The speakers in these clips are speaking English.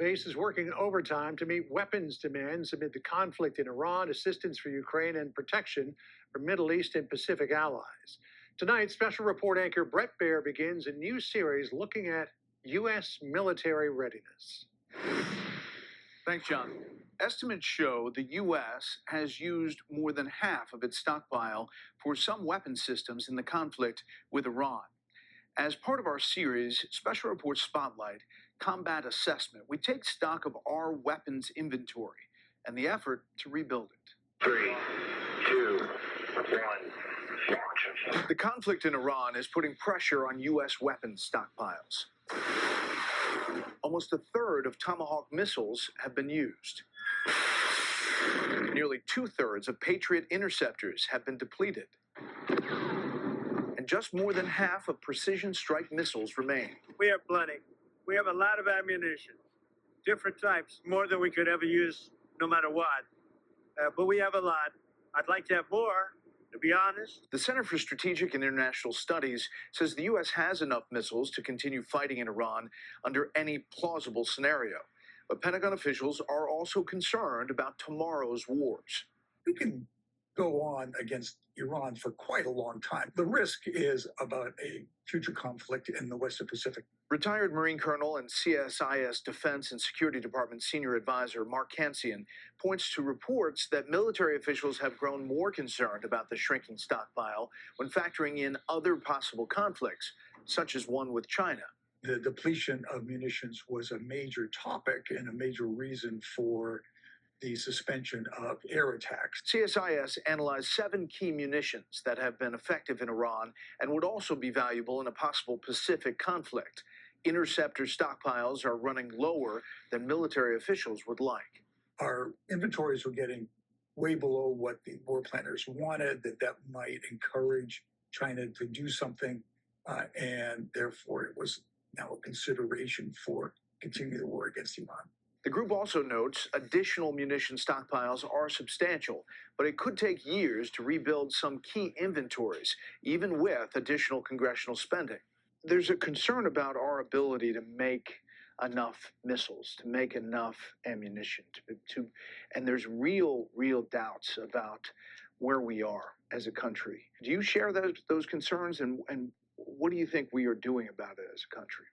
base is working overtime to meet weapons demands amid the conflict in Iran, assistance for Ukraine, and protection for Middle East and Pacific allies. Tonight, special report anchor Bret Baier begins a new series looking at U.S. military readiness. Thanks, John. Estimates show the U.S. has used more than half of its stockpile for some weapon systems in the conflict with Iran. As part of our series, Special Report Spotlight, Combat Assessment, we take stock of our weapons inventory and the effort to rebuild it. 3, 2, 1, launch. The conflict in Iran is putting pressure on U.S. weapons stockpiles. Almost a third of Tomahawk missiles have been used. Nearly 2/3 of Patriot interceptors have been depleted. And just more than half of precision strike missiles remain. We have plenty. We have a lot of ammunition, different types, more than we could ever use no matter what. But we have a lot. I'd like to have more, to be honest. The Center for Strategic and International Studies says the U.S. has enough missiles to continue fighting in Iran under any plausible scenario. But Pentagon officials are also concerned about tomorrow's wars. We can go on against Iran for quite a long time. The risk is about a future conflict in the Western Pacific. Retired Marine Colonel and CSIS Defense and Security Department Senior Advisor Mark Cancian points to reports that military officials have grown more concerned about the shrinking stockpile when factoring in other possible conflicts, such as one with China. The depletion of munitions was a major topic and a major reason for the suspension of air attacks. CSIS analyzed 7 key munitions that have been effective in Iran and would also be valuable in a possible Pacific conflict. Interceptor stockpiles are running lower than military officials would like. Our inventories were getting way below what the war planners wanted, that might encourage China to do something, and therefore it was now a consideration for continuing the war against Iran. The group also notes additional munition stockpiles are substantial, but it could take years to rebuild some key inventories, even with additional congressional spending. There's a concern about our ability to make enough missiles, to make enough ammunition, and there's real doubts about where we are as a country. Do you share those concerns, and what do you think we are doing about it as a country?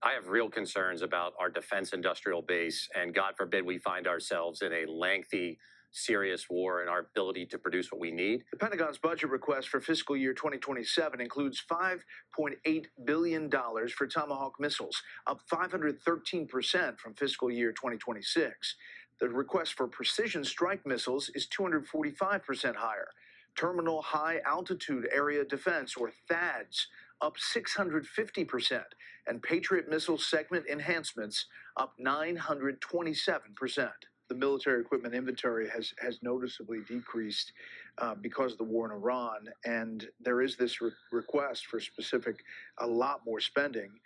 I have real concerns about our defense industrial base, and God forbid we find ourselves in a lengthy, serious war and our ability to produce what we need. The Pentagon's budget request for fiscal year 2027 includes $5.8 billion for Tomahawk missiles, up 513% from fiscal year 2026. The request for precision strike missiles is 245% higher. Terminal High Altitude Area Defense, or THAADs, up 650%, and Patriot missile segment enhancements up 927%. The military equipment inventory has noticeably decreased because of the war in Iran, and there is this request for a lot more spending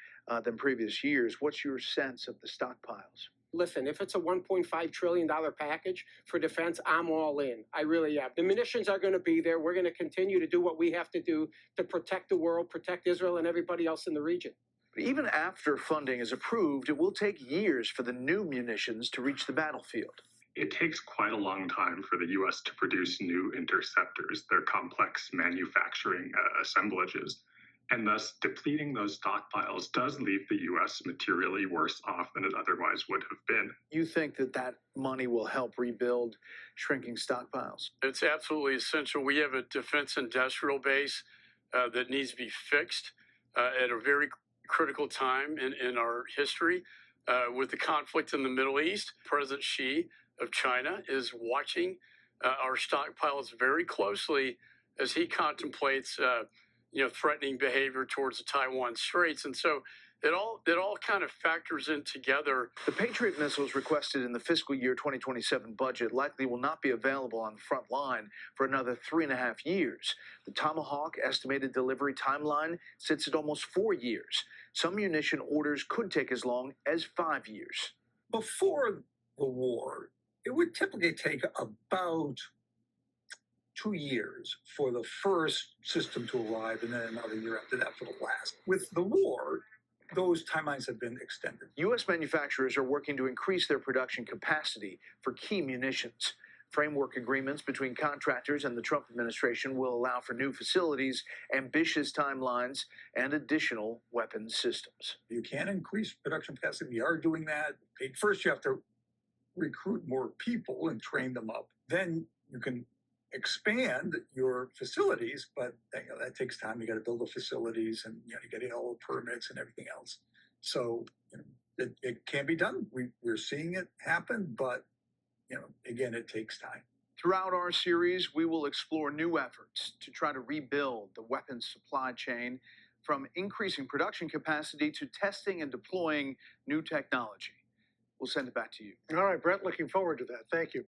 than previous years. What's your sense of the stockpiles? Listen, if it's a $1.5 trillion package for defense, I'm all in. I really am. The munitions are going to be there. We're going to continue to do what we have to do to protect the world, protect Israel and everybody else in the region. But even after funding is approved, it will take years for the new munitions to reach the battlefield. It takes quite a long time for the U.S. to produce new interceptors. They're complex manufacturing assemblages. And thus, depleting those stockpiles does leave the U.S. materially worse off than it otherwise would have been. You think that money will help rebuild shrinking stockpiles? It's absolutely essential. We have a defense industrial base that needs to be fixed at a very critical time in our history. With the conflict in the Middle East, President Xi of China is watching our stockpiles very closely as he contemplates threatening behavior towards the Taiwan Straits. And so it all kind of factors in together. The Patriot missiles requested in the fiscal year 2027 budget likely will not be available on the front line for another 3.5 years. The Tomahawk estimated delivery timeline sits at almost 4 years. Some munition orders could take as long as 5 years. Before the war, it would typically take about 2 years for the first system to arrive, and then another year after that for the last. With the war, those timelines have been extended. U.S. manufacturers are working to increase their production capacity for key munitions. Framework agreements between contractors and the Trump administration will allow for new facilities, ambitious timelines, and additional weapons systems. You can increase production capacity. We are doing that. First, you have to recruit more people and train them up. Then you can expand your facilities, but that takes time. You got to build the facilities, and you got to get all the permits and everything else. So it can be done. We're seeing it happen, but again, it takes time. Throughout our series, we will explore new efforts to try to rebuild the weapons supply chain, from increasing production capacity to testing and deploying new technology. We'll send it back to you. All right, Brett, looking forward to that. Thank you.